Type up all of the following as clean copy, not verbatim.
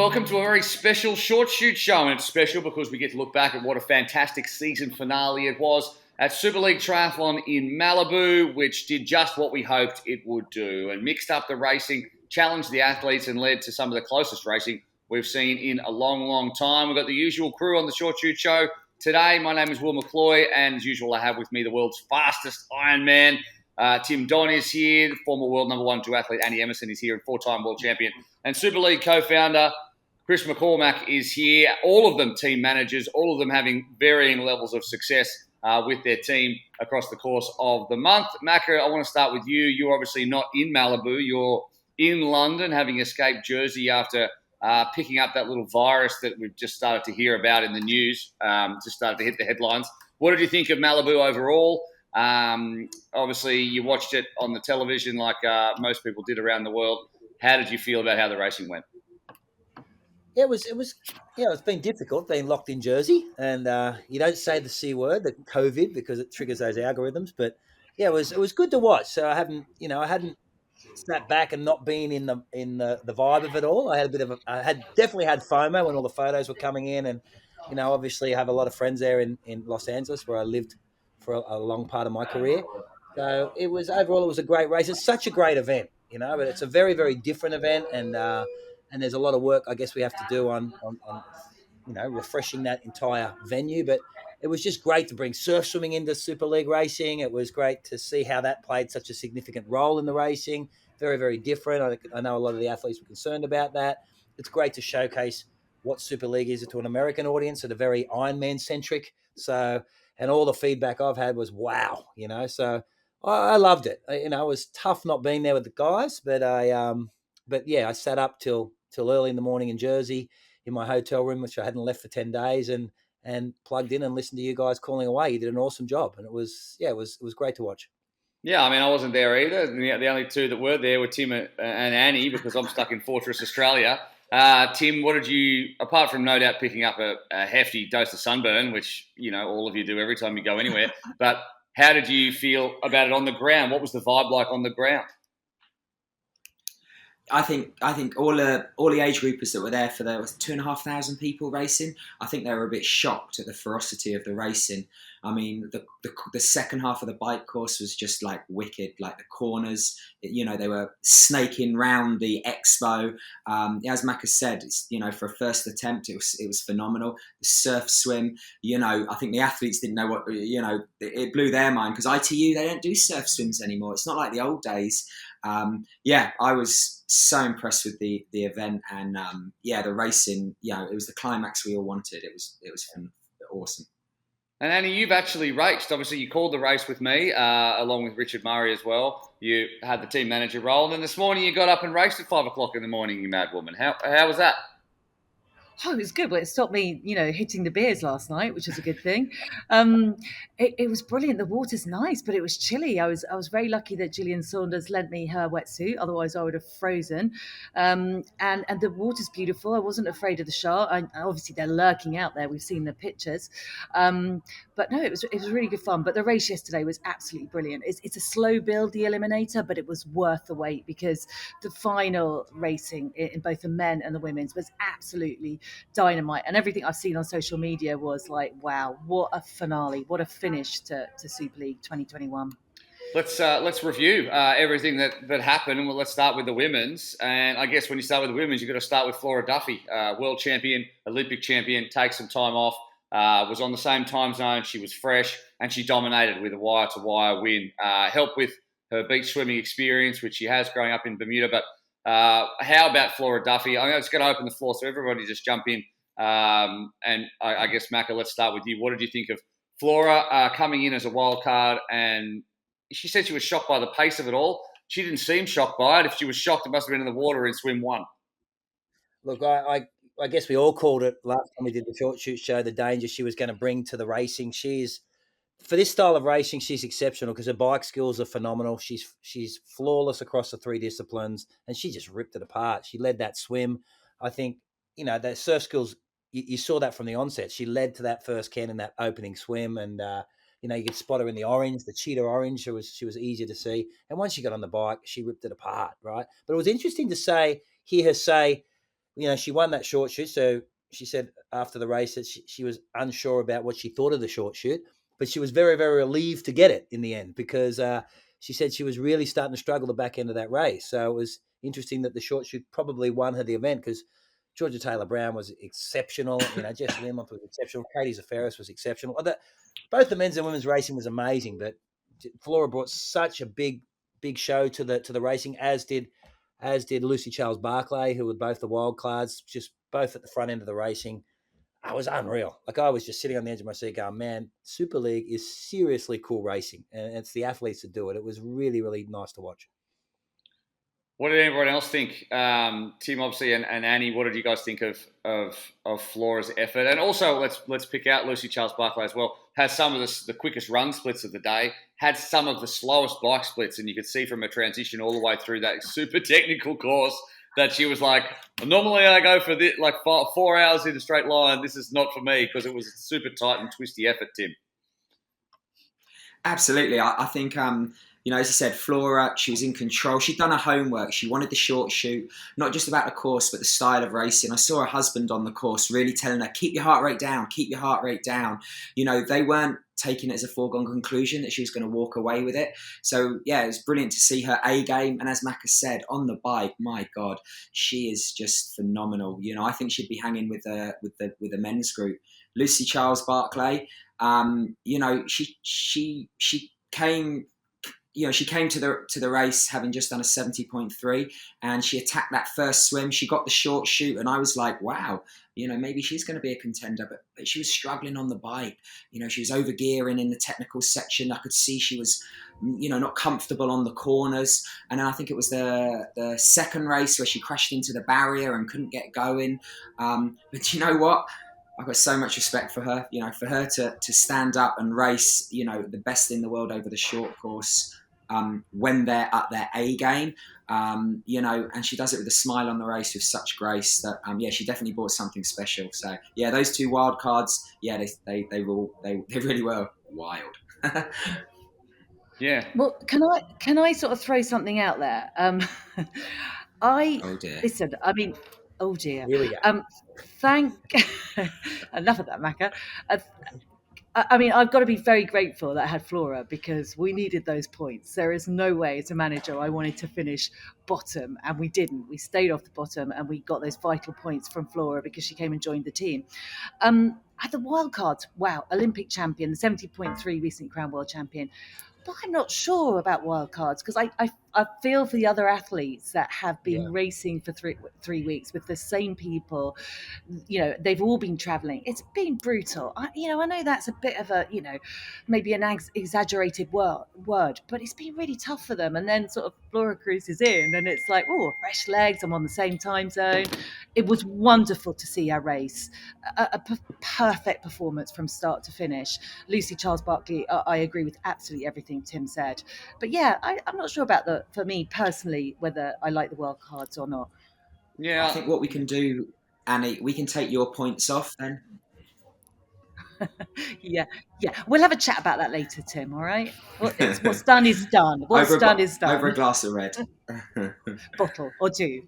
welcome to a very special short shoot show. And it's special because we get to look back at what a fantastic season finale it was at Super League Triathlon in Malibu, which did just what we hoped it would do and mixed up the racing, challenged the athletes, and led to some of the closest racing we've seen in a long, long time. We've got the usual crew on the short shoot show today. My name is Will McCloy, and as usual, I have with me the world's fastest Ironman. Tim Don is here, former world number 1 duathlete Annie Emmerson is here, and 4-time world champion and Super League co-founder Chris McCormack is here. All of them team managers, all of them having varying levels of success with their team across the course of the month. Macca, I want to start with you. You're obviously not in Malibu. You're in London, having escaped Jersey after picking up that little virus that we've just started to hear about in the news, just started to hit the headlines. What did you think of Malibu overall? Obviously, you watched it on the television like most people did around the world. How did you feel about how the racing went? Yeah, it's been difficult being locked in Jersey, and you don't say the C word, the COVID, because it triggers those algorithms. But yeah, it was good to watch. So I hadn't sat back and not been in the vibe of it all. I had definitely had FOMO when all the photos were coming in, and obviously I have a lot of friends there in Los Angeles where I lived for a long part of my career. So it was a great race. It's such a great event, but it's a very, very different event, and there's a lot of work I guess we have to do on refreshing that entire venue. But it was just great to bring surf swimming into Super League racing. It was great to see how that played such a significant role in the racing. Very, very different. I know a lot of the athletes were concerned about that. It's great to showcase what Super League is to an American audience that are very Ironman centric. So, and all the feedback I've had was wow, so I loved it. It was tough not being there with the guys, but I sat up till early in the morning in Jersey in my hotel room, which I hadn't left for 10 days, and plugged in and listened to you guys calling away. You did an awesome job, and it was great to watch. Yeah, I mean, I wasn't there either. The only two that were there were Tim and Annie, because I'm stuck in Fortress, Australia. Tim, what did you, apart from no doubt picking up a hefty dose of sunburn, which, all of you do every time you go anywhere, but how did you feel about it on the ground? What was the vibe like on the ground? I think all the age groupers that were there for there was 2,500 people racing. I think they were a bit shocked at the ferocity of the racing. I mean, the second half of the bike course was just like wicked. Like the corners, they were snaking round the expo. As Macca said, for a first attempt, it was phenomenal. The surf swim, I think the athletes didn't know what, it blew their mind because ITU, they don't do surf swims anymore. It's not like the old days. I was so impressed with the event, and the racing. It was the climax we all wanted. It was awesome. And Annie, you've actually raced. Obviously, you called the race with me, along with Richard Murray as well. You had the team manager role, and then this morning you got up and raced at 5 o'clock in the morning. You mad woman. How was that? Oh, it was good. Well, it stopped me, hitting the beers last night, which is a good thing. It was brilliant. The water's nice, but it was chilly. I was very lucky that Gillian Saunders lent me her wetsuit. Otherwise, I would have frozen. And the water's beautiful. I wasn't afraid of the shark. Obviously, they're lurking out there. We've seen the pictures. But no, it was really good fun. But the race yesterday was absolutely brilliant. It's a slow build, the Eliminator, but it was worth the wait because the final racing in both the men and the women's was absolutely dynamite, and everything I've seen on social media was like, wow, what a finale, what a finish to Super League 2021. Let's review everything that happened, and let's start with the women's. And I guess when you start with the women's, you've got to start with Flora Duffy, world champion, Olympic champion, takes some time off, was on the same time zone, she was fresh, and she dominated with a wire-to-wire win. Helped with her beach swimming experience, which she has growing up in Bermuda, but how about Flora Duffy? I'm just going to open the floor so everybody just jump in. And I guess, Macca, let's start with you. What did you think of Flora coming in as a wild card? And she said she was shocked by the pace of it all. She didn't seem shocked by it. If she was shocked, it must have been in the water in swim 1. Look, I guess we all called it last time we did the short shoot show, the danger she was going to bring to the racing. For this style of racing, she's exceptional because her bike skills are phenomenal. She's flawless across the 3 disciplines, and she just ripped it apart. She led that swim. I think, that surf skills, you saw that from the onset. She led to that first Ken in that opening swim, and, you could spot her in the orange, the cheetah orange. She was easier to see. And once she got on the bike, she ripped it apart, right? But it was interesting to hear her say, she won that short shoot. So she said after the race that she was unsure about what she thought of the short shoot, but she was very, very relieved to get it in the end because she said she was really starting to struggle the back end of that race. So it was interesting that the short shoot probably won her the event because Georgia Taylor Brown was exceptional. Jess Learmonth was exceptional. Katie Zaferis was exceptional. Both the men's and women's racing was amazing, but Flora brought such a big show to the racing, as did Lucy Charles Barclay, who were both the wild cards, just both at the front end of the racing. I was unreal. Like, I was just sitting on the edge of my seat going, man, Super League is seriously cool racing, and it's the athletes that do it. It was really, really nice to watch. What did everyone else think? Tim, obviously, and Annie, what did you guys think of Flora's effort? And also, let's pick out Lucy Charles Barclay as well. Had some of the quickest run splits of the day, had some of the slowest bike splits, and you could see from her transition all the way through that super technical course that she was like, normally I go for this, like 4 hours in a straight line. This is not for me, because it was a super tight and twisty effort, Tim. Absolutely. I think, as I said, Flora, she was in control. She'd done her homework. She wanted the short shoot, not just about the course, but the style of racing. I saw her husband on the course really telling her, keep your heart rate down, keep your heart rate down. They weren't taking it as a foregone conclusion that she was going to walk away with it. So, yeah, it was brilliant to see her A game. And as Macca said, on the bike, my God, she is just phenomenal. I think she'd be hanging with the men's group. Lucy Charles Barclay, she came to the race having just done a 70.3, and she attacked that first swim. She got the short shoot, and I was like, wow, maybe she's going to be a contender, but she was struggling on the bike. She was over gearing in the technical section. I could see she was, not comfortable on the corners. And then I think it was the second race where she crashed into the barrier and couldn't get going. But you know what? I've got so much respect for her, for her to stand up and race, the best in the world over the short course when they're at their A game, and she does it with a smile on the race with such grace that, she definitely brought something special. So, yeah, those two wild cards, yeah, they really were wild. Yeah. Well, can I sort of throw something out there? Oh dear. Listen. I mean, oh dear. Here we go. Enough of that, Macca. I've got to be very grateful that I had Flora, because we needed those points. There is no way as a manager I wanted to finish bottom, and we didn't. We stayed off the bottom, and we got those vital points from Flora because she came and joined the team. At the wild cards, wow, Olympic champion, the 70.3 recent crown world champion. But I'm not sure about wildcards, because I feel for the other athletes that have been racing for three weeks with the same people. They've all been traveling. It's been brutal. I know that's a bit of a, maybe an exaggerated word, but it's been really tough for them. And then sort of Flora cruises in, and it's like, oh, fresh legs. I'm on the same time zone. It was wonderful to see her race. A perfect performance from start to finish. Lucy Charles Barclay, I agree with absolutely everything Tim said. But yeah, I'm not sure about for me personally, whether I like the wild cards or not. Yeah. I think what we can do, Annie, we can take your points off then. Yeah. We'll have a chat about that later, Tim. All right. What's done is done. What's done is done. Over a glass of red. Bottle or two.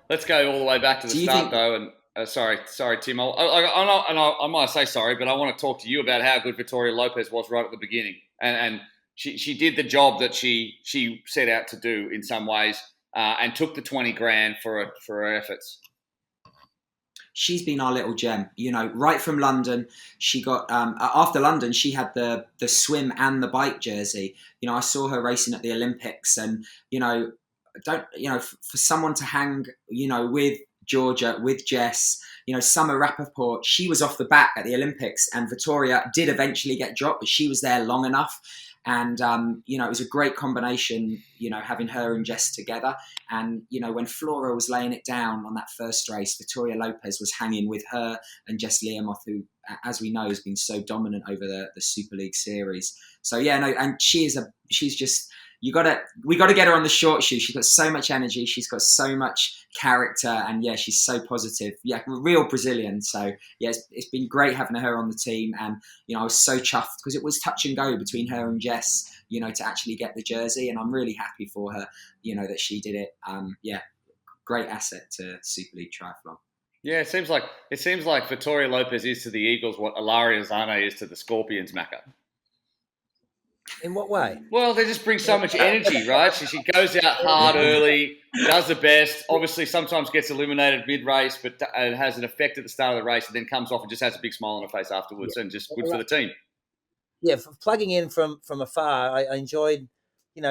Let's go all the way back to the start, though. And sorry, Tim. I might say sorry, but I want to talk to you about how good Victoria Lopez was right at the beginning, and she did the job that she set out to do in some ways, and took the $20,000 for her efforts. She's been our little gem, right from London. She got, after London, she had the swim and the bike jersey. I saw her racing at the Olympics, and, for someone to hang, with Georgia, with Jess, Summer Rappaport, she was off the bat at the Olympics, and Victoria did eventually get dropped, but she was there long enough. And, it was a great combination, having her and Jess together. And, when Flora was laying it down on that first race, Victoria Lopez was hanging with her and Jess Learmonth, who, as we know, has been so dominant over the Super League Series. So, and she's just... we got to get her on the short shoe. She's got so much energy. She's got so much character, and she's so positive. Real Brazilian. So it's been great having her on the team, and I was so chuffed because it was touch and go between her and Jess, to actually get the jersey, and I'm really happy for her, that she did it. great asset to Super League Triathlon. Yeah, it seems like Vittoria Lopez is to the Eagles what Ilaria Zane is to the Scorpions, Macca. In what way? Well, they just bring so much energy, right? She goes out hard early, does the best. Obviously, sometimes gets eliminated mid-race, but it has an effect at the start of the race, and then comes off and just has a big smile on her face afterwards, and just good for the team. Yeah, plugging in from afar, I enjoyed,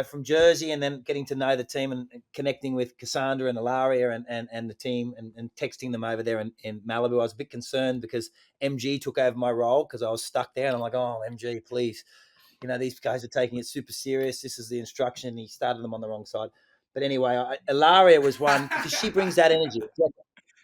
from Jersey, and then getting to know the team and connecting with Cassandra and Ilaria and the team and texting them over there in Malibu. I was a bit concerned because MG took over my role because I was stuck there, and I'm like, oh, MG, please. These guys are taking it super serious. This is the instruction. He started them on the wrong side. But anyway, Ilaria was one because she brings that energy.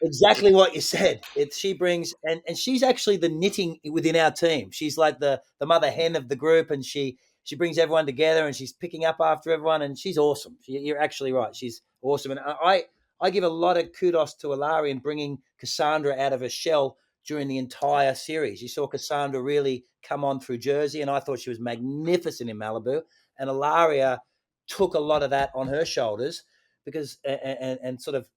Exactly what you said. She brings, and she's actually the knitting within our team. She's like the mother hen of the group, and she brings everyone together, and she's picking up after everyone, and she's awesome. You're actually right. She's awesome. And I give a lot of kudos to Ilaria in bringing Cassandra out of her shell during the entire series. You saw Cassandra really come on through Jersey, and I thought she was magnificent in Malibu. And Ilaria took a lot of that on her shoulders because and sort of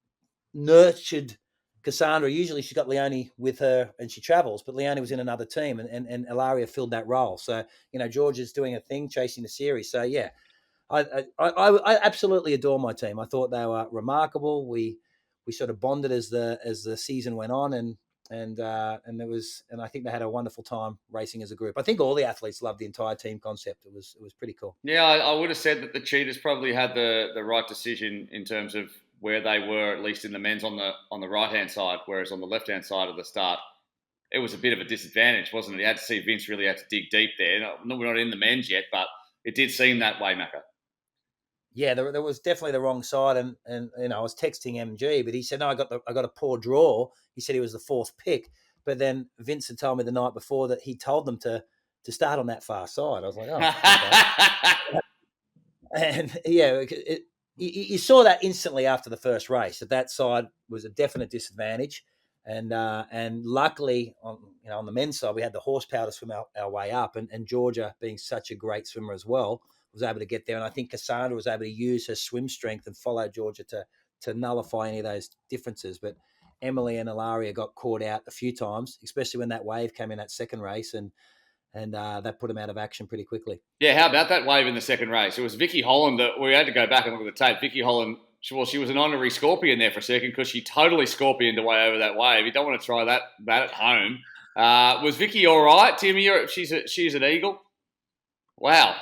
nurtured Cassandra. Usually she's got Leonie with her and she travels, but Leonie was in another team and Ilaria filled that role. So, Georgia's doing a thing, chasing the series. So, yeah, I absolutely adore my team. I thought they were remarkable. We sort of bonded as the season went on, and I think they had a wonderful time racing as a group. I think all the athletes loved the entire team concept. It was pretty cool. Yeah, I would have said that the cheaters probably had the right decision in terms of where they were, at least in the men's on the right hand side, whereas on the left hand side of the start, it was a bit of a disadvantage, wasn't it? You had to see Vince really had to dig deep there. We're not in the men's yet, but it did seem that way, Macca. Yeah, there was definitely the wrong side, and I was texting MG, but he said, no, I got a poor draw. He said he was the fourth pick, but then Vince had told me the night before that he told them to start on that far side. I was like, oh, okay. And yeah, you saw that instantly after the first race that side was a definite disadvantage, and luckily on the men's side we had the horsepower to swim our way up, and Georgia, being such a great swimmer as well, was able to get there. And I think Cassandra was able to use her swim strength and follow Georgia to nullify any of those differences. But Emily and Ilaria got caught out a few times, especially when that wave came in that second race, and that put them out of action pretty quickly. Yeah, how about that wave in the second race? It was Vicky Holland that we had to go back and look at the tape. Vicky Holland, she was an honorary scorpion there for a second because she totally scorpioned away over that wave. You don't want to try that at home. Was Vicky all right, Tim? She's an eagle. Wow.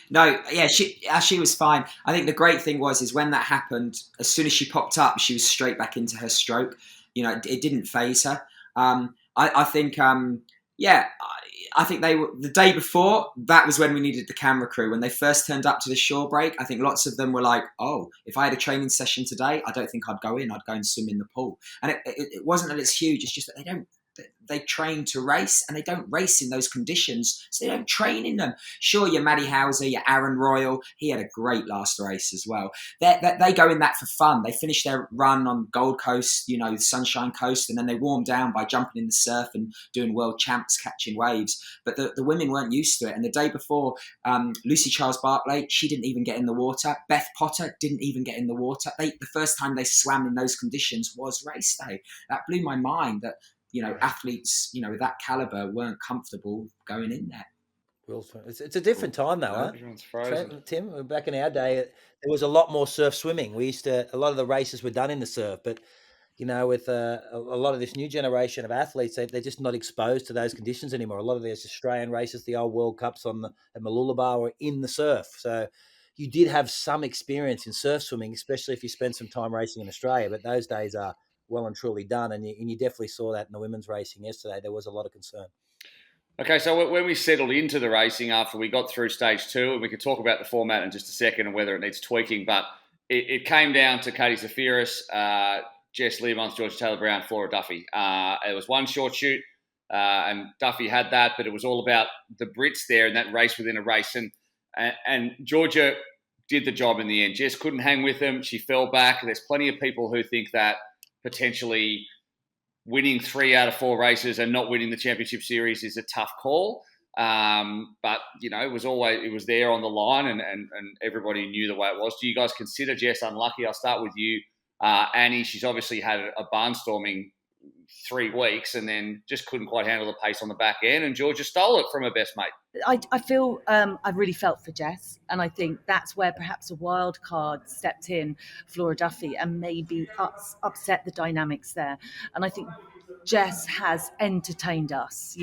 No, yeah, she was fine. I think the great thing is when that happened, as soon as she popped up, she was straight back into her stroke. It didn't phase her. I think, I think they were the day before. That was when we needed the camera crew. When they first turned up to the shore break, I think lots of them were like, "Oh, if I had a training session today, I don't think I'd go in. I'd go and swim in the pool." And it wasn't that it's huge. It's just that they train to race, and they don't race in those conditions, so they don't train in them. Sure, your Maddie Hauser, your Aaron Royal, he had a great last race as well. They go in that for fun. They finish their run on Gold Coast, Sunshine Coast, and then they warm down by jumping in the surf and doing world champs, catching waves. But the women weren't used to it. And the day before, Lucy Charles Barclay, she didn't even get in the water. Beth Potter didn't even get in the water. The first time they swam in those conditions was race day. That blew my mind that athletes, with that caliber weren't comfortable going in there. It's a different time though, huh? Everyone's frozen. Tim, back in our day, there was a lot more surf swimming. A lot of the races were done in the surf, but with a lot of this new generation of athletes, they're just not exposed to those conditions anymore. A lot of these Australian races, the old World Cups at Mooloolaba, were in the surf. So you did have some experience in surf swimming, especially if you spent some time racing in Australia. But those days are well and truly done, and you definitely saw that in the women's racing yesterday. There was a lot of concern. Okay, so when we settled into the racing after we got through stage 2, and we could talk about the format in just a second and whether it needs tweaking, but it came down to Katie Zafiris, Jess Learmonth, Georgia Taylor-Brown, Flora Duffy. It was one short shoot, and Duffy had that, but it was all about the Brits there and that race within a race. And Georgia did the job in the end. Jess couldn't hang with them. She fell back. There's plenty of people who think that potentially winning 3 out of 4 races and not winning the championship series is a tough call. But, it was there on the line and everybody knew the way it was. Do you guys consider Jess unlucky? I'll start with you, Annie, she's obviously had a barnstorming 3 weeks and then just couldn't quite handle the pace on the back end, and Georgia stole it from her best mate. I feel I really felt for Jess, and I think that's where perhaps a wild card stepped in, Flora Duffy, and maybe upset the dynamics there. And I think Jess has entertained us,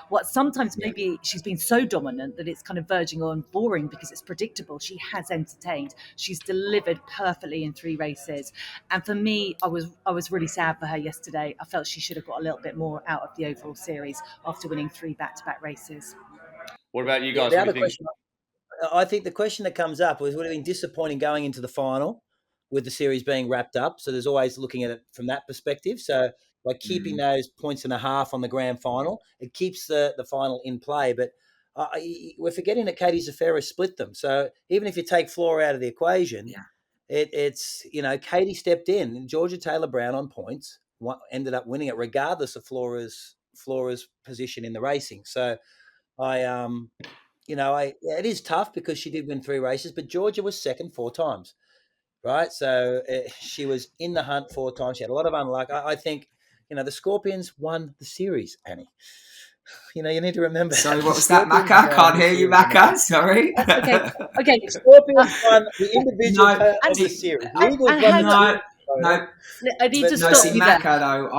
what sometimes maybe she's been so dominant that it's kind of verging on boring because it's predictable. She has entertained. She's delivered perfectly in 3 races. And for me, I was really sad for her yesterday. I felt she should have got a little bit more out of the overall series after winning 3 back-to-back races. What about you guys? The other question, I think the question that comes up was, would it have been disappointing going into the final with the series being wrapped up? So there's always looking at it from that perspective. So by keeping those 1.5 points on the grand final, it keeps the final in play. But we're forgetting that Katie Zaferra split them. So even if you take Flora out of the equation, it's Katie stepped in, and Georgia Taylor-Brown on points ended up winning it regardless of Flora's position in the racing. So it is tough because she did win 3 races, but Georgia was second 4 times, right? So she was in the hunt 4 times. She had a lot of unluck. I think, the Scorpions won the series, Annie. You need to remember. Sorry, what was that, Macca? Can't hear you, Macca. Sorry. Okay. Scorpions won the individual of the series. No. I need to stop you Macca, there. though.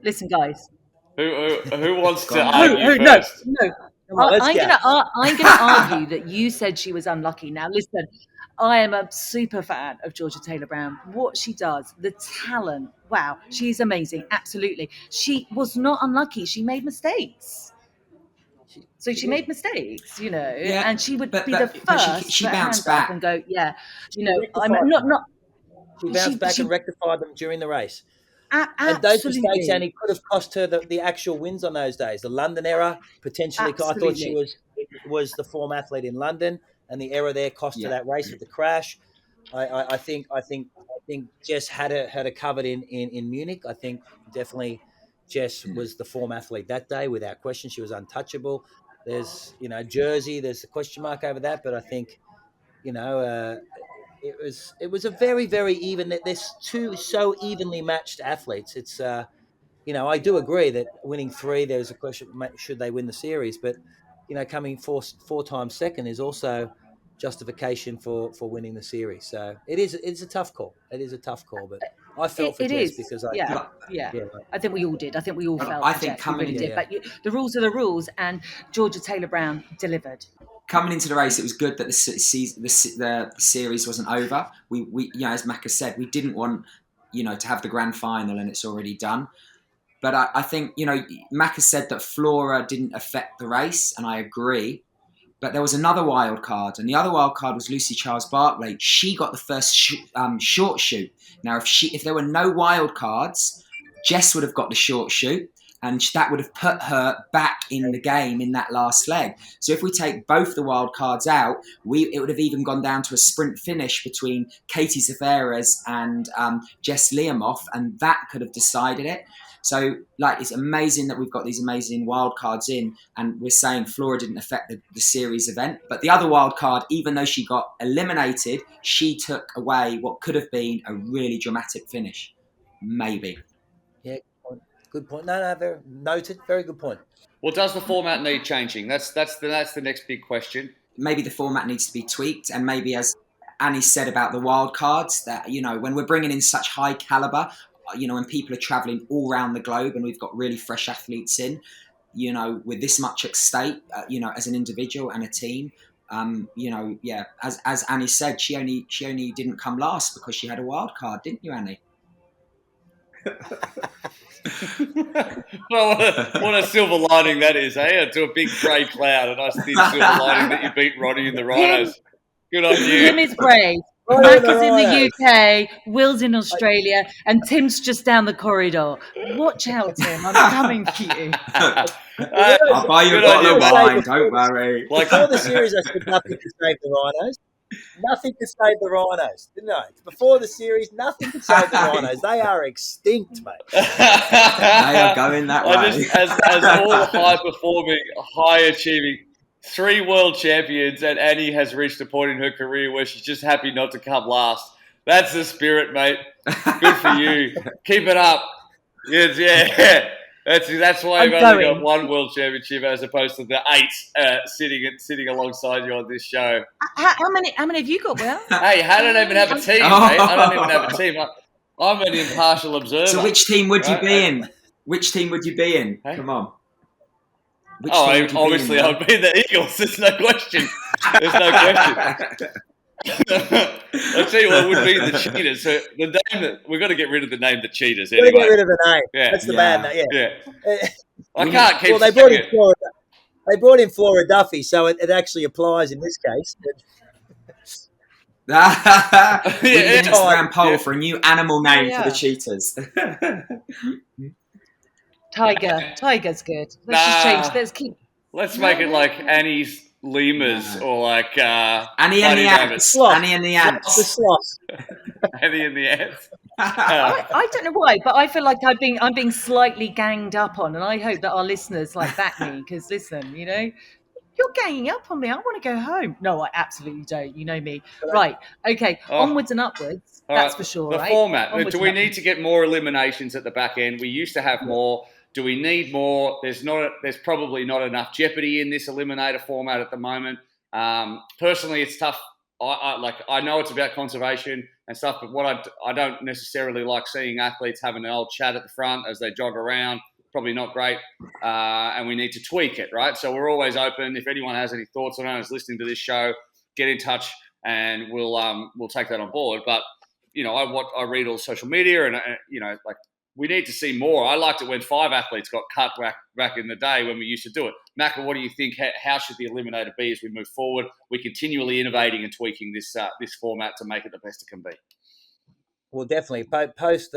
Listen, guys. Who wants to argue first? No. I'm going to argue that you said she was unlucky. Now, listen, I am a super fan of Georgia Taylor-Brown. What she does, the talent, wow, she's amazing. Absolutely. She was not unlucky. She made mistakes. So she made mistakes, and she would be the first she to put her bounced hands back up and go, I'm not. She bounced back and rectified them during the race. Absolutely. And those mistakes, Annie, could have cost her the actual wins on those days. The London error, potentially. Absolutely. I thought she was the form athlete in London, and the error there cost her that race with the crash. I think Jess had her covered in Munich. I think definitely Jess was the form athlete that day, without question. She was untouchable. There's Jersey. There's the question mark over that, but I think it was a very, very even. There's 2 so evenly matched athletes. It's I do agree that winning 3, there's a question: should they win the series? But coming 4 times second is also justification for winning the series. So it's a tough call. It is a tough call, but I felt for Jess because I think we all did. I think we all felt. I think Jess, we really did. But the rules are the rules, and Georgia Taylor-Brown delivered. Coming into the race, it was good that the series wasn't over. We as Macca said, we didn't want to have the grand final, and it's already done. But I think Macca said that Flora didn't affect the race, and I agree. But there was another wild card, and the other wild card was Lucy Charles Barclay. She got the first short shoot. Now, if there were no wild cards, Jess would have got the short shoot, and that would have put her back in the game in that last leg. So if we take both the wild cards out, it would have even gone down to a sprint finish between Katie Zaferra and Jess Learmonth, and that could have decided it. So, it's amazing that we've got these amazing wild cards in, and we're saying Flora didn't affect the series event. But the other wild card, even though she got eliminated, she took away what could have been a really dramatic finish. Maybe. Yeah, good point. No, very noted. Very good point. Well, does the format need changing? That's the next big question. Maybe the format needs to be tweaked, and maybe, as Annie said about the wild cards, that when we're bringing in such high caliber, when people are traveling all around the globe and we've got really fresh athletes in, with this much at stake, as an individual and a team, as Annie said, she only didn't come last because she had a wild card, didn't you, Annie? Well, what a silver lining that is, eh? To a big grey cloud, a nice thin silver lining that you beat Ronnie and the Rhinos. Good on you. Tim is brave. Macca's in the UK, Will's in Australia, and Tim's just down the corridor. Watch out, Tim. I'm coming for you. I'll buy you a bottle of wine, don't worry. Before the series, I said nothing to save the Rhinos. Nothing could save the Rhinos, didn't I? Before the series, nothing could save the Rhinos. They are extinct, mate. They are going that way. As all high-performing, high-achieving 3 world champions, and Annie has reached a point in her career where she's just happy not to come last. That's the spirit, mate. Good for you. Keep it up. Yes, yeah. That's why you've only got one world championship as opposed to the 8 sitting alongside you on this show. How many have you got, Will? Hey, I don't even have a team, mate. I don't even have a team. I'm an impartial observer. So which team would you be in? Which team would you be in? Hey? Come on. Obviously I'd be the Eagles. There's no question. There's no question. I'll tell you what would be the Cheetahs. So the name that we've got to get rid of the name the Cheetahs. Anyway. We've got to get rid of the name. Yeah. That's the bad name. Yeah. I can't keep. Well, they brought in Flora Duffy, so it actually applies in this case. We need an Instagram poll for a new animal name for the cheetahs. Tiger's good. Let's just change. Let's make it like Annie's lemurs or like Annie and the ants. Annie and the ants. The sloth. Annie and the ants. I don't know why, but I feel like I'm being slightly ganged up on, and I hope that our listeners back me because listen, you're ganging up on me. I want to go home. No, I absolutely don't. You know me. Right. Okay. Onwards and upwards. That's for sure. The format. Do we need to get more eliminations at the back end? We used to have more. Do we need more? There's probably not enough jeopardy in this eliminator format at the moment. Personally, it's tough. I know it's about conservation and stuff, but what I don't necessarily like seeing athletes having an old chat at the front as they jog around. Probably not great, and we need to tweak it, right? So we're always open. If anyone has any thoughts on it, is listening to this show, get in touch, and we'll take that on board. But I read all social media, and we need to see more. I liked it when 5 athletes got cut back in the day when we used to do it. Macca, what do you think? How should the eliminator be as we move forward? We're continually innovating and tweaking this format to make it the best it can be. Well, definitely. Post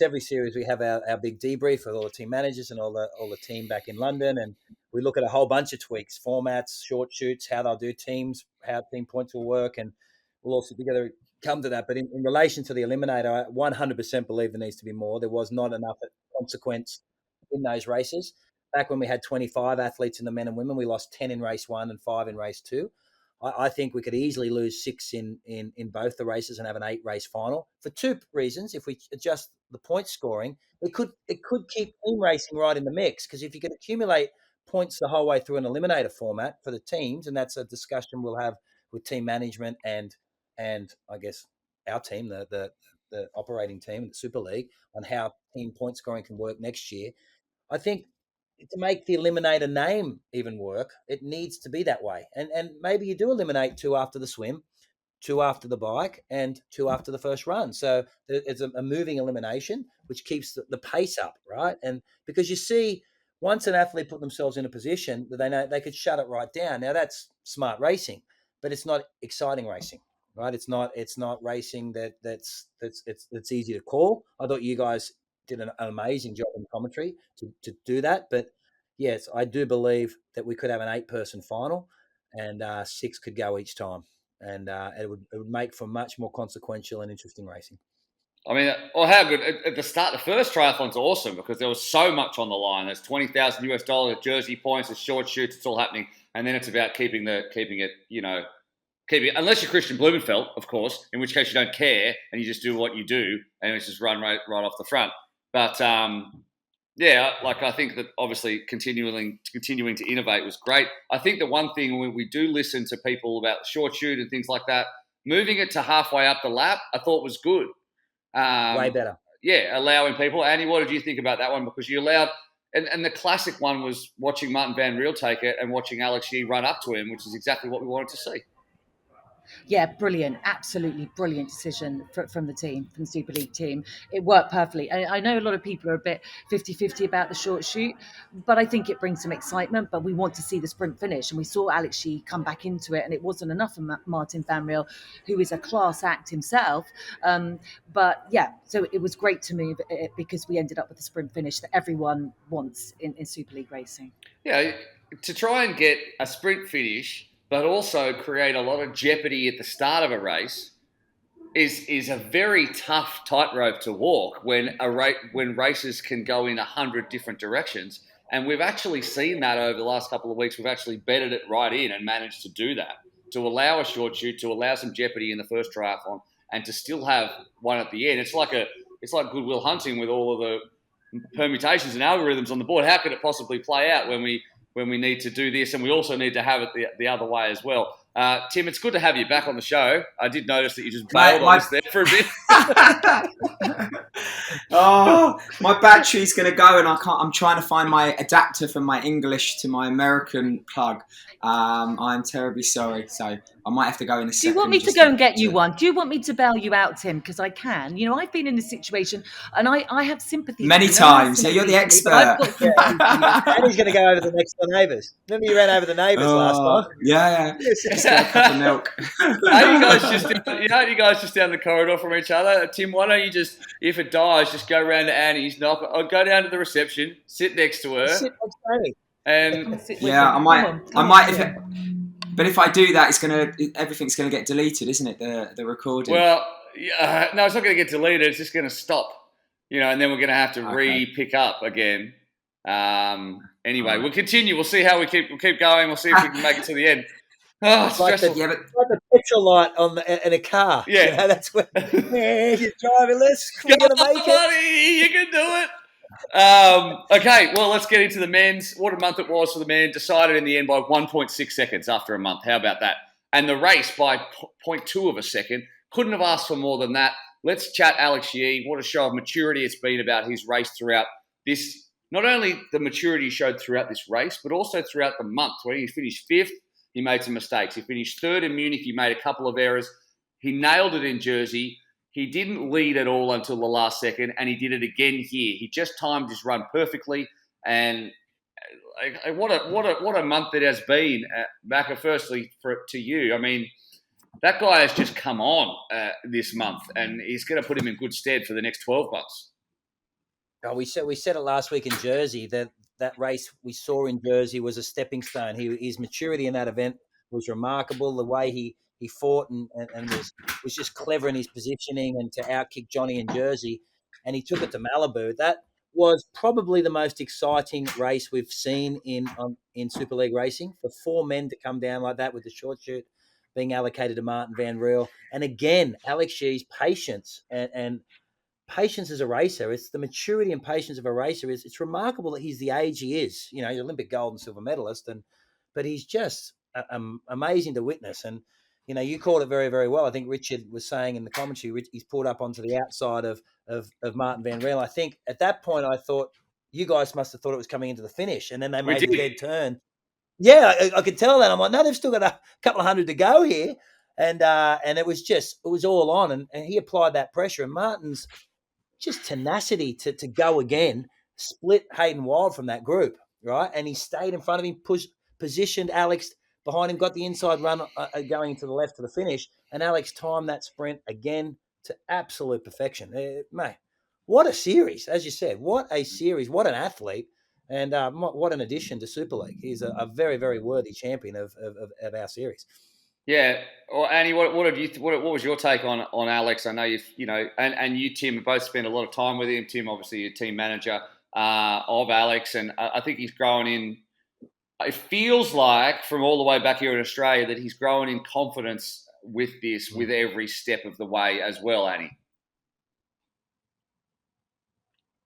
every series, we have our big debrief with all the team managers and all the team back in London, and we look at a whole bunch of tweaks, formats, short shoots, how they'll do teams, how team points will work, and we'll also together come to that. But in relation to the eliminator, I 100% believe there needs to be more. There was not enough consequence in those races. Back when we had 25 athletes in the men and women, we lost 10 in race 1 and 5 in race 2. I think we could easily lose 6 in both the races and have an 8-race final for 2 reasons. If we adjust the point scoring, it could keep team racing right in the mix, because if you can accumulate points the whole way through an eliminator format for the teams, and that's a discussion we'll have with team management and I guess our team, the operating team, the Super League, on how team point scoring can work next year. I think to make the eliminator name even work, it needs to be that way. And maybe you do eliminate 2 after the swim, 2 after the bike, and 2 after the first run. So it's a moving elimination, which keeps the pace up, right? And because you see, once an athlete put themselves in a position that they know they could shut it right down. Now that's smart racing, but it's not exciting racing, right? It's not racing that's easy to call. I thought you guys did an amazing job in commentary to do that. But yes, I do believe that we could have an 8-person final, and 6 could go each time, and it would make for much more consequential and interesting racing. I mean, how good at the start? The first triathlon's awesome because there was so much on the line. There's $20,000 jersey points, there's short shoots, it's all happening, and then it's about keeping it. Unless you're Christian Blumenfeld, of course, in which case you don't care and you just do what you do and it's just run right off the front. But I think that obviously continuing to innovate was great. I think the one thing when we do listen to people about short shoot and things like that, moving it to halfway up the lap, I thought was good. Way better. Yeah, allowing people. Annie, what did you think about that one? Because you allowed, and the classic one was watching Martin Van Riel take it and watching Alex Yee run up to him, which is exactly what we wanted to see. Yeah, brilliant. Absolutely brilliant decision from the team, from the Super League team. It worked perfectly. I know a lot of people are a bit 50-50 about the short shoot, but I think it brings some excitement. But we want to see the sprint finish. And we saw Alex Yee come back into it, and it wasn't enough for Martin Van Riel, who is a class act himself. But yeah, so it was great to move it because we ended up with the sprint finish that everyone wants in Super League racing. Yeah, to try and get a sprint finish but also create a lot of jeopardy at the start of a race is a very tough tightrope to walk when races can go in 100 different directions. And we've actually seen that over the last couple of weeks. We've actually bedded it right in and managed to do that, to allow a short shoot, to allow some jeopardy in the first triathlon, and to still have one at the end. It's like Goodwill Hunting with all of the permutations and algorithms on the board. How could it possibly play out when we need to do this, and we also need to have it the other way as well? Tim, it's good to have you back on the show. I did notice that you just bailed on us there for a bit. Oh, my battery's going to go, and I'm trying to find my adapter from my English to my American plug. I'm terribly sorry, so I might have to go in a second. Do you want me to go and get you one? Do you want me to bail you out, Tim? Because I can. You know, I've been in this situation, and I have sympathy. Many times. Yeah, you're the expert. And he's going to go over the next door neighbours. Remember you ran over the neighbours last time? Yeah. Just get a cup of milk. Are you guys just down the corridor from each other? Tim, why don't you just, if it dies, just go round to Annie's, knock, or go down to the reception, sit next to her. Sit next to Annie. And yeah, I might. But if I do that, everything's gonna get deleted, isn't it? The recording. Well, no, it's not gonna get deleted. It's just gonna stop. You know, and then we're gonna have to re-pick up again. Anyway, we'll continue. We'll see how we'll keep going. We'll see if we can make it to the end. Oh, it's stressful. Like the petrol light in a car. Yeah, you know, that's where you're driving. We're gonna make it. You can do it. Okay, well, let's get into the men's. What a month it was for the men. Decided in the end by 1.6 seconds after a month. How about that? And the race by 0.2 of a second. Couldn't have asked for more than that. Let's chat Alex Yee. What a show of maturity it's been about his race throughout this. Not only the maturity he showed throughout this race, but also throughout the month where he finished 5th. He made some mistakes. He finished 3rd in Munich. He made a couple of errors. He nailed it in Jersey. He didn't lead at all until the last second, and he did it again here. He just timed his run perfectly, and what a month it has been. Macca, firstly to you, I mean, that guy has just come on this month, and he's going to put him in good stead for the next 12 months. Oh, we said it last week in Jersey that race we saw in Jersey was a stepping stone. His maturity in that event was remarkable. The way he fought and was just clever in his positioning and to outkick Johnny in Jersey, and he took it to Malibu. That was probably the most exciting race we've seen in Super League racing. For 4 men to come down like that with the short shoot being allocated to Martin Van Riel, and again Alex Yee's patience and patience as a racer. It's the maturity and patience of a racer. It's remarkable that he's the age he is. You know, he's an Olympic gold and silver medalist, but he's just amazing to witness. And you know, you called it very, very well. I think Richard was saying in the commentary, he's pulled up onto the outside of Martin Van Riel. I think at that point, I thought you guys must have thought it was coming into the finish, and then they made a dead turn. Yeah, I could tell that. I'm like, no, they've still got a couple of hundred to go here, and it was all on, and he applied that pressure, and Martin's just tenacity to go again split Hayden Wild from that group, right? And he stayed in front of him, positioned Alex behind him, got the inside run going to the left to the finish, and Alex timed that sprint again to absolute perfection. Mate, what a series, as you said. What a series. What an athlete. And what an addition to Super League. He's a very, very worthy champion of our series. Yeah. Well, Annie, what was your take on Alex? I know and you, Tim, both spent a lot of time with him. Tim, obviously, your team manager of Alex, and I think he's growing in. It feels like from all the way back here in Australia that he's growing in confidence with this, with every step of the way as well, Annie.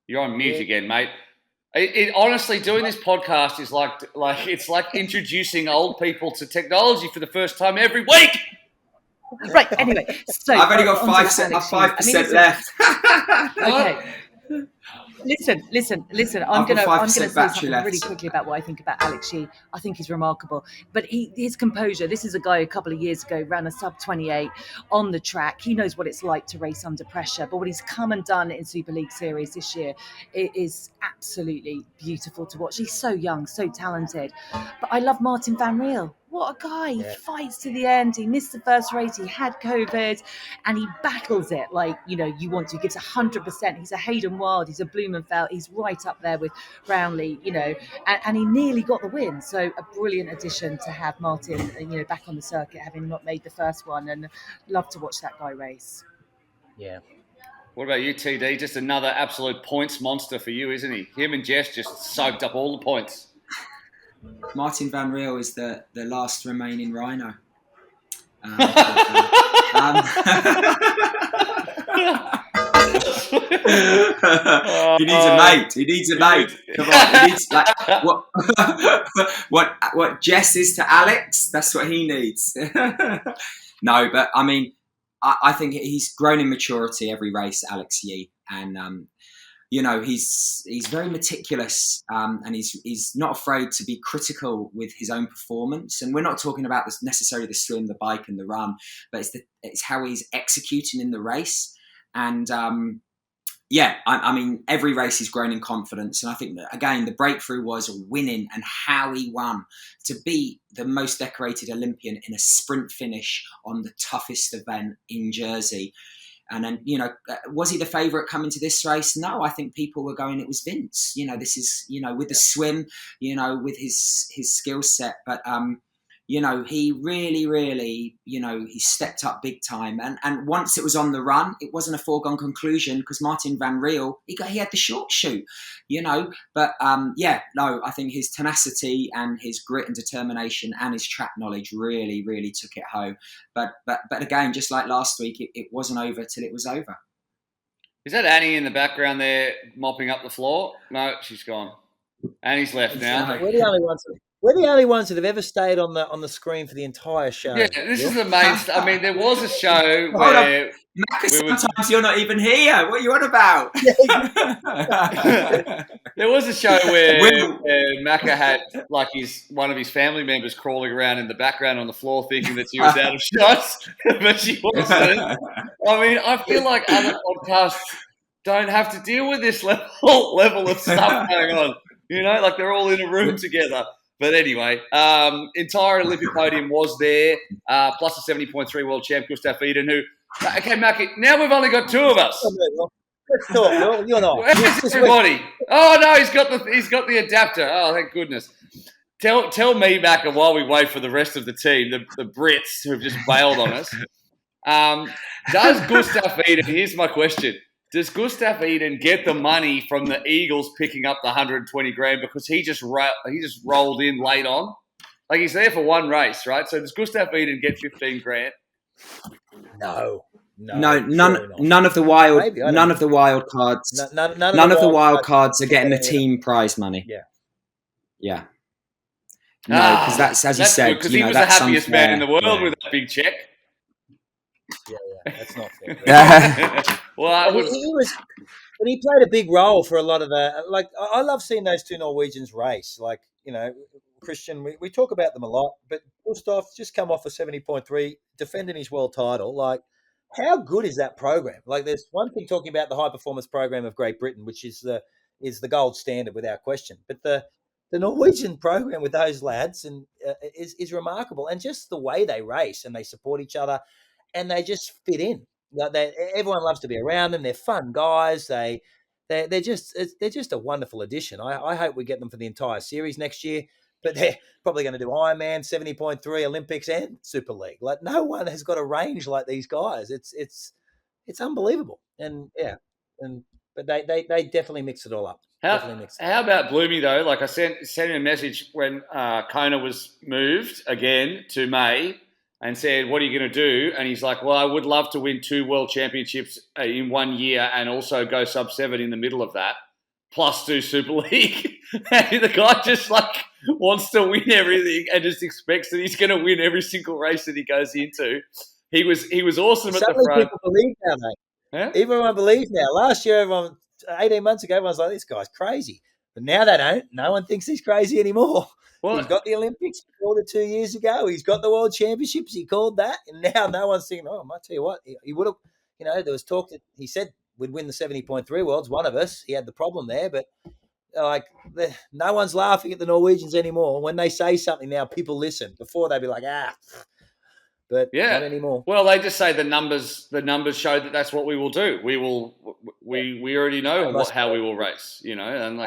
You're on mute again, mate. Honestly, doing this podcast is like it's like introducing old people to technology for the first time every week. Right. Anyway, so I've only got 5% left. Okay. Listen. I'm gonna say something really quickly about what I think about Alex Yee. I think he's remarkable, but his composure. This is a guy a couple of years ago ran a sub 28 on the track. He knows what it's like to race under pressure. But what he's come and done in Super League Series this year, it is absolutely beautiful to watch. He's so young, so talented. But I love Martin Van Riel. What a guy. He fights to the end. He missed the first race. He had COVID and he battles it like, you want to. He gives 100%. He's a Hayden Wild. He's a Blumenfeld. He's right up there with Brownlee, and he nearly got the win. So a brilliant addition to have Martin, back on the circuit, having not made the first one, and love to watch that guy race. Yeah. What about you, TD? Just another absolute points monster for you, isn't he? Him and Jess just soaked up all the points. Martin Van Riel is the last remaining rhino. He needs a mate. He needs a mate. Come on. He needs like what Jess is to Alex. That's what he needs. No, but I mean, I think he's grown in maturity every race, Alex Yee, and he's very meticulous, and he's not afraid to be critical with his own performance. And we're not talking about necessarily the swim, the bike, and the run, but it's how he's executing in the race. And I mean, every race he's grown in confidence. And I think that, again, the breakthrough was winning and how he won. To be the most decorated Olympian in a sprint finish on the toughest event in Jersey. And then, was he the favourite coming to this race? No, I think people were going, it was Vince. This is, with the swim, with his skill set. But, he really, really, he stepped up big time. And once it was on the run, it wasn't a foregone conclusion because Martin Van Riel, he had the short shoot, But, I think his tenacity and his grit and determination and his track knowledge really, really took it home. But again, just like last week, it wasn't over till it was over. Is that Annie in the background there mopping up the floor? No, she's gone. Annie's left now. We're the only ones that have ever stayed on the screen for the entire show. Yeah, this is the main. I mean, there was a show where Macca, sometimes you're not even here. What are you on about? There was a show where Macca had like one of his family members crawling around in the background on the floor, thinking that she was out of shots, but she wasn't. I mean, I feel like other podcasts don't have to deal with this level of stuff going on. Like they're all in a room together. But anyway, entire Olympic podium was there, plus a 70.3 world champ, Gustav Iden, who... Okay, Macca, now we've only got two of us. Let's talk, Will. You're not. Where's everybody? Oh, no, he's got the adapter. Oh, thank goodness. Tell me, Macca, while we wait for the rest of the team, the Brits who have just bailed on us, does Gustav Iden... Here's my question. Does Gustav Iden get the money from the Eagles picking up the 120 grand because he just rolled in late on? Like he's there for one race, right? So does Gustav Iden get 15 grand? No. None of the wild cards. None of the wild cards are getting the team prize money. Yeah. No, because that's, as you said, because he was the happiest man in the world with that big check. Yeah, that's not fair. Well, he played a big role for a lot of the. Like, I love seeing those two Norwegians race. Like, Christian, we talk about them a lot, but Gustav just come off a 70.3, defending his world title. Like, how good is that program? Like, there's one thing talking about the high performance program of Great Britain, which is the gold standard without question. But the Norwegian program with those lads is remarkable, and just the way they race and they support each other. And they just fit in. Everyone loves to be around them. They're fun guys. They're just a wonderful addition. I hope we get them for the entire series next year. But they're probably going to do Ironman, 70.3, Olympics, and Super League. Like, no one has got a range like these guys. It's unbelievable. But they definitely mix it all up. How about Bloomy though? Like I sent him a message when Kona was moved again to May. And said, what are you going to do? And he's like, well, I would love to win 2 world championships in 1 year and also go sub-7 in the middle of that, plus do Super League. And the guy just wants to win everything and just expects that he's going to win every single race that he goes into. He was awesome at the front. People believe now, mate. Huh? Everyone believes now. Last year, 18 months ago, everyone's like, this guy's crazy. But now they don't. No one thinks he's crazy anymore. Well, he's got the Olympics. He called it 2 years ago. He's got the World Championships. He called that. And now no one's thinking, I might tell you what, he would have, there was talk that he said we'd win the 70.3 Worlds, one of us. He had the problem there. But, no one's laughing at the Norwegians anymore. When they say something now, people listen. Before they'd be like, But not anymore. Well, they just say the numbers show that that's what we will do. We already know how we will race, and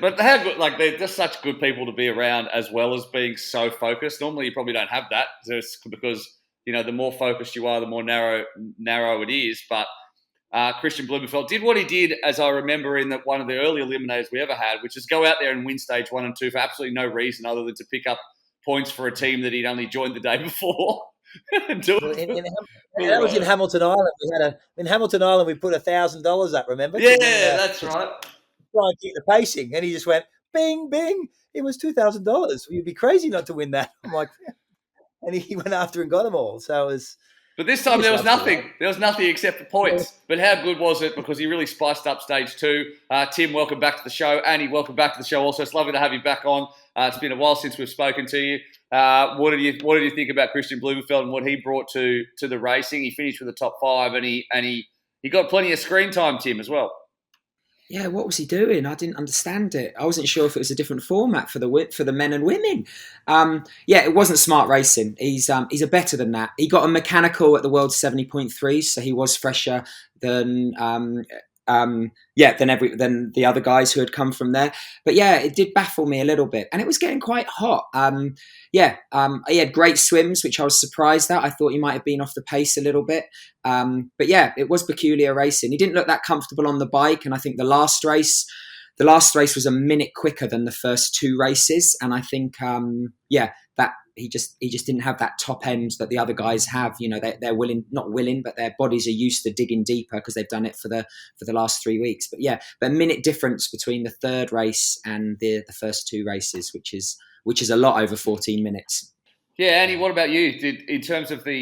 but how good, they're just such good people to be around as well as being so focused. Normally you probably don't have that just because, the more focused you are, the more narrow it is. But Christian Blumenfeld did what he did, as I remember, in one of the early eliminators we ever had, which is go out there and win stage 1 and 2 for absolutely no reason other than to pick up points for a team that he'd only joined the day before. Do Well, it. that was in Hamilton Island. In Hamilton Island we put $1,000 up. Remember? Yeah, to that's right. try and keep the pacing, and he just went bing, bing. It was $2,000. You'd be crazy not to win that. I'm like, and he went after and got them all. So it was. But this time there was nothing. There was nothing except for points. But how good was it? Because he really spiced up stage 2. Tim, welcome back to the show. Annie, welcome back to the show also. It's lovely to have you back on. It's been a while since we've spoken to you. What did you think about Christian Blumenfeld and what he brought to the racing? He finished with the top 5 and he got plenty of screen time, Tim, as well. Yeah, what was he doing? I didn't understand it. I wasn't sure if it was a different format for the men and women. Yeah, it wasn't smart racing. He's a better than that. He got a mechanical at the World 70.3, so he was fresher than than the other guys who had come from there. But yeah, it did baffle me a little bit, and it was getting quite hot. He had great swims, which I was surprised at. I thought he might have been off the pace a little bit. But yeah, it was peculiar racing. He didn't look that comfortable on the bike, and I think the last race was a minute quicker than the first 2 races, and I think that he just didn't have that top end that the other guys have. You know, they're not willing, but their bodies are used to digging deeper because they've done it for the last 3 weeks. But yeah, a minute difference between the 3rd race and the first 2 races, which is a lot over 14 minutes. Yeah, Annie, what about you? In terms of the,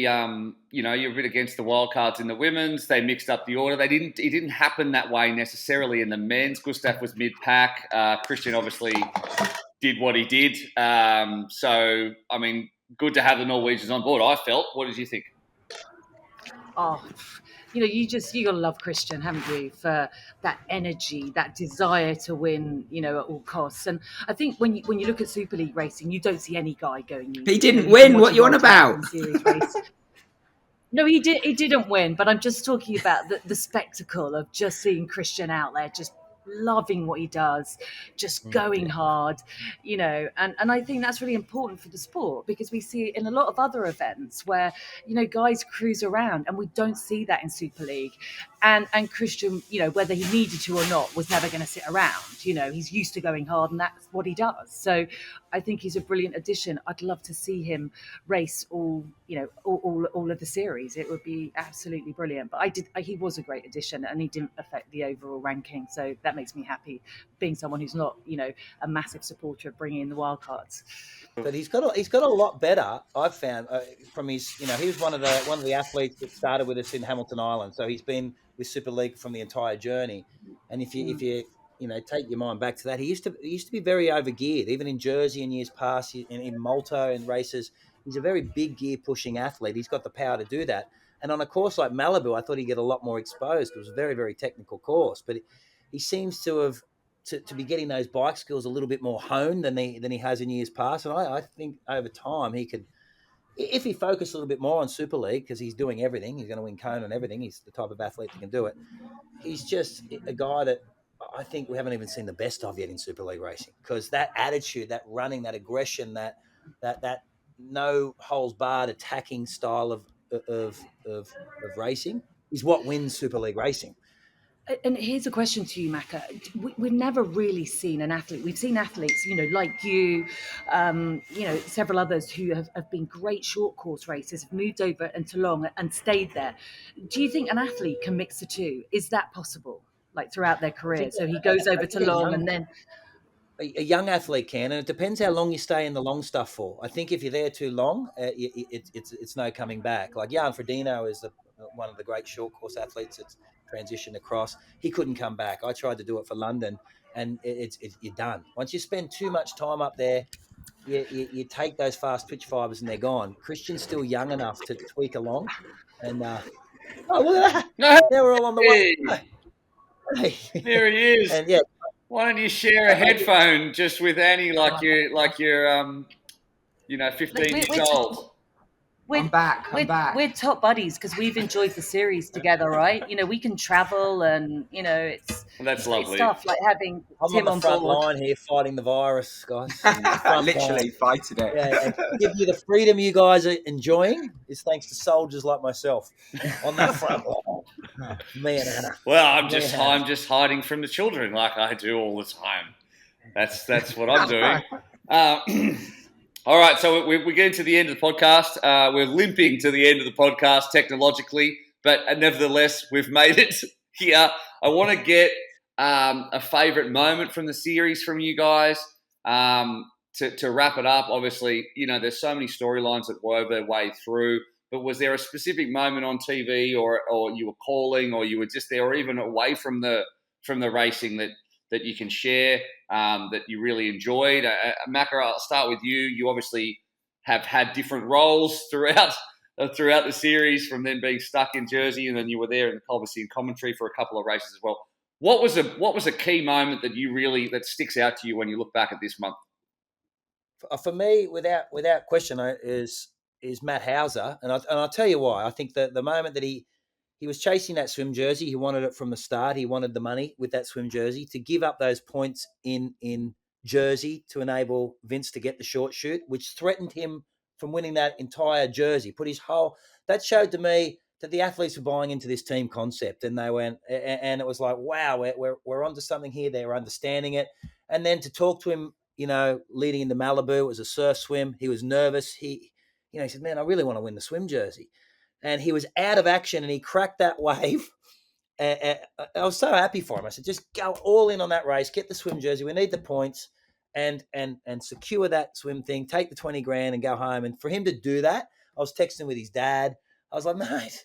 you're a bit against the wildcards in the women's. They mixed up the order. It didn't happen that way necessarily in the men's. Gustav was mid-pack. Christian obviously did what he did. So, I mean, good to have the Norwegians on board, I felt. What did you think? Oh, you got to love Christian, haven't you, for that energy, that desire to win, at all costs. And I think when you look at Super League racing, you don't see any guy going. He didn't win. What are you on about? No, he didn't win. But I'm just talking about the spectacle of just seeing Christian out there, just loving what he does, just going hard, and I think that's really important for the sport, because we see it in a lot of other events where, guys cruise around, and we don't see that in Super League. And Christian, whether he needed to or not, was never going to sit around. He's used to going hard, and that's what he does. So I think he's a brilliant addition. I'd love to see him race all of the series. It would be absolutely brilliant. But he was a great addition, and he didn't affect the overall ranking. So that makes me happy, being someone who's not, a massive supporter of bringing in the wildcards. But he's got a lot better. I've found from his, he was one of the athletes that started with us in Hamilton Island. So he's been with Super League from the entire journey. And if you take your mind back to that, he used to be very overgeared, even in Jersey in years past, in Malta and races. He's a very big gear pushing athlete. He's got the power to do that. And on a course like Malibu, I thought he'd get a lot more exposed. It was a very, very technical course, but he seems to have to be getting those bike skills a little bit more honed than he has in years past. And I think over time he could, if he focused a little bit more on Super League, because he's doing everything, he's going to win Kona and everything. He's the type of athlete that can do it. He's just a guy that I think we haven't even seen the best of yet in Super League racing, because that attitude, that running, that aggression, that no holes barred attacking style of racing is what wins Super League racing. And here's a question to you, Macca. We've never really seen an athlete. We've seen athletes, like you, several others who have been great short course racers, have moved over into long and stayed there. Do you think an athlete can mix the two? Is that possible, like throughout their career? So he goes over to long and then... A young athlete can, and it depends how long you stay in the long stuff for. I think if you're there too long, it's no coming back. Like Jan Frodeno is one of the great short course athletes that's transitioned across. He couldn't come back. I tried to do it for London, and you're done. Once you spend too much time up there, you take those fast twitch fibers and they're gone. Christian's still young enough to tweak along, and look at that! Now we're all on the way. Hey. There he is. And yeah. Why don't you share a headphone just with Annie, like you're 15 years old? I'm back. We're top buddies because we've enjoyed the series together, right? We can travel, and that's lovely stuff, like having Tim on the front line here fighting the virus, guys. Literally fighting it. Yeah, and give you the freedom you guys are enjoying is thanks to soldiers like myself on that front line. Me and Anna. Well, I'm just hiding from the children like I do all the time. That's what I'm doing. All right, so we're getting to the end of the podcast. We're limping to the end of the podcast technologically, but nevertheless, we've made it here. I want to get a favourite moment from the series from you guys to wrap it up. Obviously, there's so many storylines that wove their way through, but was there a specific moment on TV or you were calling or you were just there or even away from the racing that you can share that you really enjoyed? Macca, I'll start with you. You obviously have had different roles throughout the series, from then being stuck in Jersey, and then you were there obviously in commentary for a couple of races as well. What was a key moment that sticks out to you when you look back at this month? For me, without question, is Matt Hauser, and I'll tell you why. I think that the moment that he was chasing that swim jersey, he wanted it from the start. He wanted the money with that swim jersey. To give up those points in Jersey to enable Vince to get the short shoot, which threatened him from winning that entire jersey. That showed to me that the athletes were buying into this team concept, and they went, and it was like, wow, we're onto something here. They were understanding it, and then to talk to him, leading into Malibu, it was a surf swim. He was nervous. He said, man, I really want to win the swim jersey. And he was out of action and he cracked that wave. And I was so happy for him. I said, just go all in on that race, get the swim jersey. We need the points and secure that swim thing, take the 20 grand and go home. And for him to do that, I was texting with his dad. I was like, mate,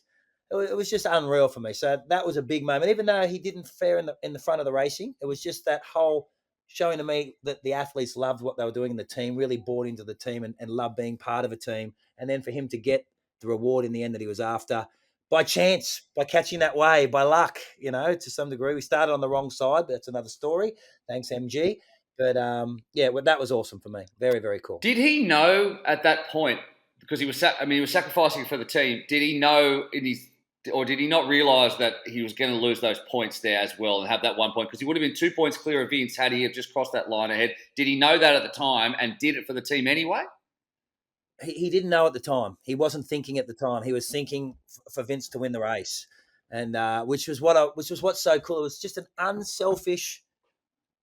it was just unreal for me. So that was a big moment. Even though he didn't fare in the front of the racing, it was just that whole showing to me that the athletes loved what they were doing in the team, really bought into the team and loved being part of a team. And then for him to get the reward in the end that he was after by chance, by catching that wave, by luck, to some degree. We started on the wrong side, but that's another story. Thanks, MG. But that was awesome for me. Very, very cool. Did he know at that point, because he was sacrificing for the team, did he know or did he not realise that he was going to lose those points there as well and have that 1 point? Because he would have been 2 points clear of Vince had he have just crossed that line ahead. Did he know that at the time and did it for the team anyway? He didn't know at the time. He wasn't thinking at the time. He was thinking for Vince to win the race, and which was what's so cool. It was just an unselfish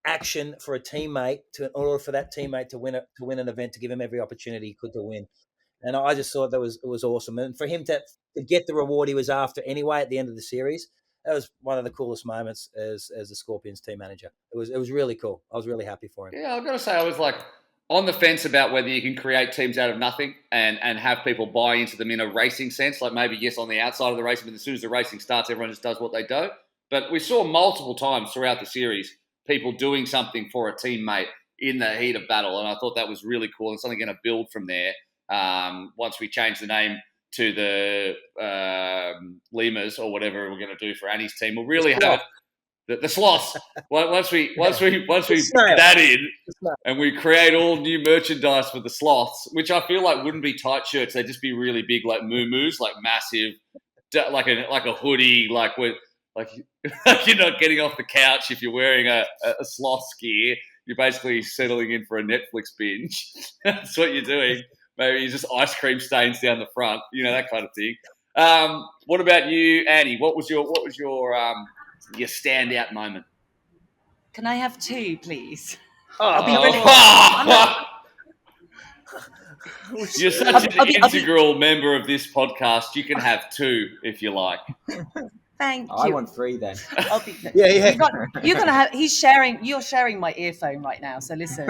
action for a teammate in order for that teammate to win an event, to give him every opportunity he could to win. And I just thought it was awesome. And for him to get the reward he was after anyway at the end of the series, that was one of the coolest moments as the Scorpions team manager. It was really cool. I was really happy for him. Yeah, I've got to say I was like on the fence about whether you can create teams out of nothing and have people buy into them in a racing sense. Like maybe, yes, on the outside of the racing, but as soon as the racing starts, everyone just does what they do. But we saw multiple times throughout the series people doing something for a teammate in the heat of battle. And I thought that was really cool and something going to build from there. Once we change the name to the Lemurs or whatever we're going to do for Annie's team, we'll really have the sloths. Once we put that in and we create all new merchandise for the sloths, which I feel like wouldn't be tight shirts, they'd just be really big, like moo-moos, like massive, like a hoodie, like you're not getting off the couch if you're wearing a sloth's gear. You're basically settling in for a Netflix binge. That's what you're doing. Maybe just ice cream stains down the front, that kind of thing. What about you, Annie? What was your standout moment? Can I have two, please? I'll be ready. You're such an integral member of this podcast. You can have two if you like. Thank you. I want three then. Yeah. You're gonna have. You're sharing my earphone right now. So listen,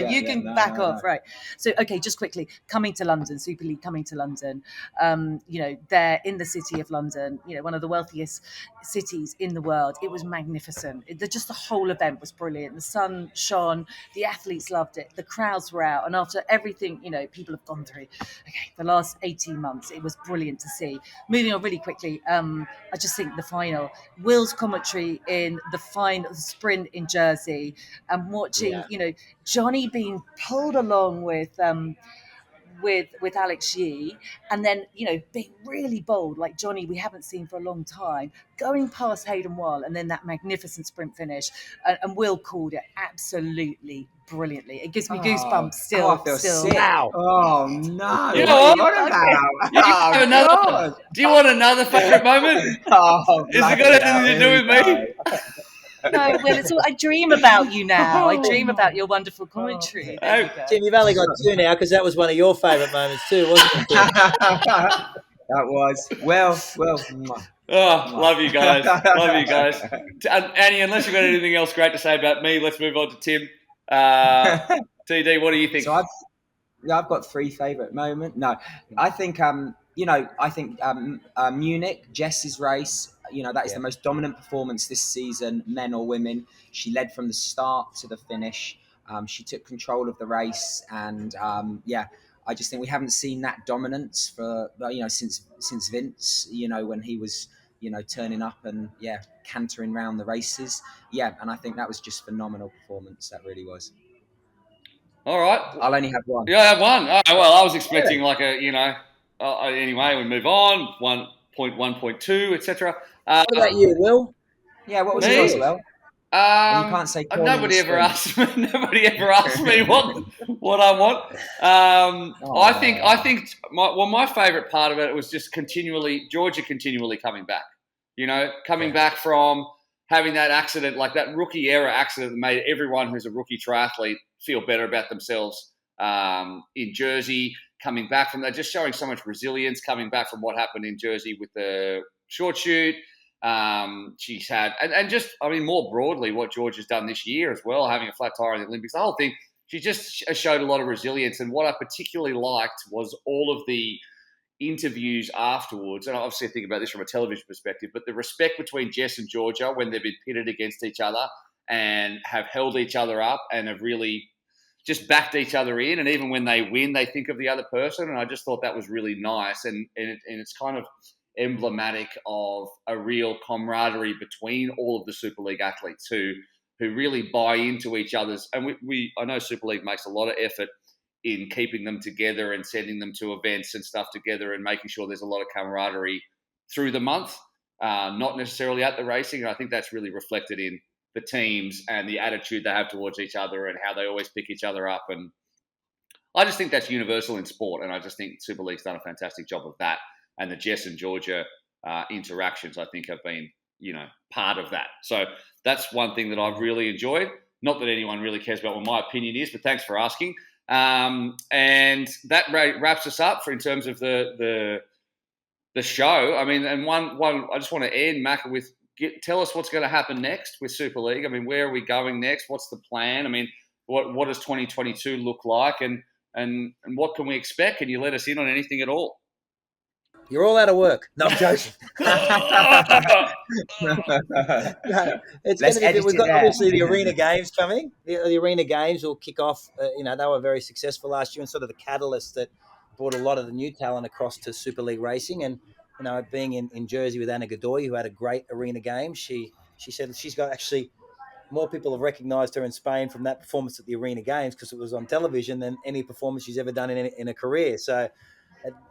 you can back off, right? So okay, just quickly, coming to London, Super League coming to London. They're in the city of London. One of the wealthiest cities in the world. It was magnificent. Just the whole event was brilliant. The sun shone. The athletes loved it. The crowds were out, and after everything people have gone through, the last 18 months, it was brilliant to see. Moving on really quickly, I just think the final, Will's commentary in the final sprint in Jersey, and watching Johnny being pulled along with Alex Yee, and then being really bold like Johnny we haven't seen for a long time, going past Hayden Wall, and then that magnificent sprint finish, and Will called it absolutely brilliantly. It gives me goosebumps still. I feel sick. Wow. Oh no! You know what? Do you want another favourite moment? Oh, is it got anything to do with me? No, Will, it's all, I dream about you now. I dream about your wonderful commentary. There you go. Tim, you've only got 2 now because that was one of your favourite moments too, wasn't it, Tim? That was well. Oh, love you guys. Love you guys. Annie, unless you've got anything else great to say about me, let's move on to Tim. TD, what do you think? So I've got 3 favourite moments. No, I think Munich, Jess's race. That is the most dominant performance this season, men or women. She led from the start to the finish. She took control of the race, and I just think we haven't seen that dominance for since Vince. When he was turning up and cantering round the races. And I think that was just phenomenal performance. That really was. All right. I'll only have one. Yeah, I have one. Oh, well, I was expecting anyway, we move on. 1.1.2, etc. What about you, Will? Yeah, what was Me? yours, Will? You can't say nobody ever asked me. Nobody ever asked me what I want. I think my favourite part of it was just Georgia continually coming back. Coming back from having that accident, like that rookie era accident that made everyone who's a rookie triathlete feel better about themselves in Jersey. Coming back from that, just showing so much resilience. Coming back from what happened in Jersey with the short shoot. She's had, and just, more broadly, what George has done this year as well, having a flat tire in the Olympics, the whole thing, she just showed a lot of resilience. And what I particularly liked was all of the interviews afterwards, and obviously I think about this from a television perspective, but the respect between Jess and Georgia when they've been pitted against each other and have held each other up and have really just backed each other in. And even when they win, they think of the other person. And I just thought that was really nice. And it's kind of emblematic of a real camaraderie between all of the Super League athletes who really buy into each other's. And I know Super League makes a lot of effort in keeping them together and sending them to events and stuff together and making sure there's a lot of camaraderie through the month, not necessarily at the racing. And I think that's really reflected in the teams and the attitude they have towards each other and how they always pick each other up. And I just think that's universal in sport. And I just think Super League's done a fantastic job of that. And the Jess and Georgia interactions, I think, have been, part of that. So that's one thing that I've really enjoyed. Not that anyone really cares about what my opinion is, but thanks for asking. And that wraps us up in terms of the show. And one I just want to end, Macca, with tell us what's going to happen next with Super League. Where are we going next? What's the plan? What does 2022 look like? And what can we expect? Can you let us in on anything at all? You're all out of work. No, I'm joking. It's going to be. We've got obviously the Arena Games coming. The Arena Games will kick off. They were very successful last year and sort of the catalyst that brought a lot of the new talent across to Super League racing. And being in Jersey with Anna Godoy, who had a great Arena Games, she said she's got actually more people have recognised her in Spain from that performance at the Arena Games because it was on television than any performance she's ever done in a career. So.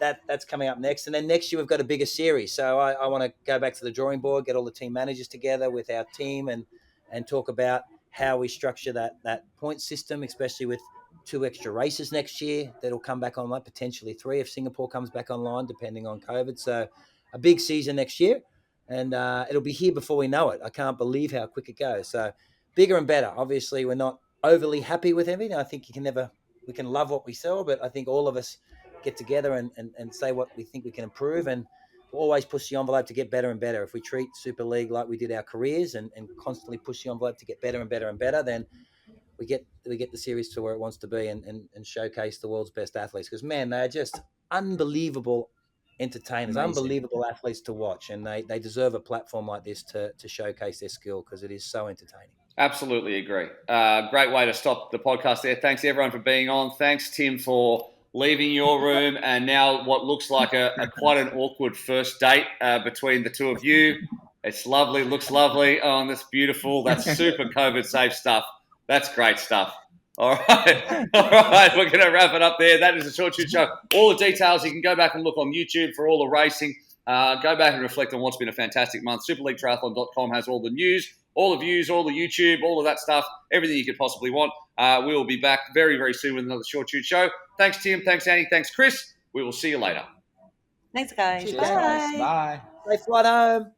That's coming up next. And then next year we've got a bigger series. So I want to go back to the drawing board, get all the team managers together with our team and talk about how we structure that point system, especially with 2 extra races next year that'll come back online, potentially 3 if Singapore comes back online, depending on COVID. So a big season next year, and it'll be here before we know it. I can't believe how quick it goes. So bigger and better. Obviously, we're not overly happy with everything. I think we can love what we sell, but I think all of us get together and say what we think we can improve, and we'll always push the envelope to get better and better. If we treat Super League like we did our careers and constantly push the envelope to get better and better and better, then we get the series to where it wants to be and showcase the world's best athletes. Because, man, they're just unbelievable entertainers, unbelievable athletes to watch, and they deserve a platform like this to showcase their skill because it is so entertaining. Absolutely agree. Great way to stop the podcast there. Thanks, everyone, for being on. Thanks, Tim, for leaving your room and now what looks like a quite an awkward first date between the two of you. It's lovely, looks lovely. Oh, and that's beautiful. That's super COVID-safe stuff. That's great stuff. All right. We're going to wrap it up there. That is a Short Shoot Show. All the details, you can go back and look on YouTube for all the racing. Go back and reflect on what's been a fantastic month. SuperLeagueTriathlon.com has all the news, all the views, all the YouTube, all of that stuff, everything you could possibly want. We will be back very, very soon with another Short Shoot Show. Thanks, Tim. Thanks, Annie. Thanks, Chris. We will see you later. Thanks, guys. Cheers. Bye. Bye. Safe flight home.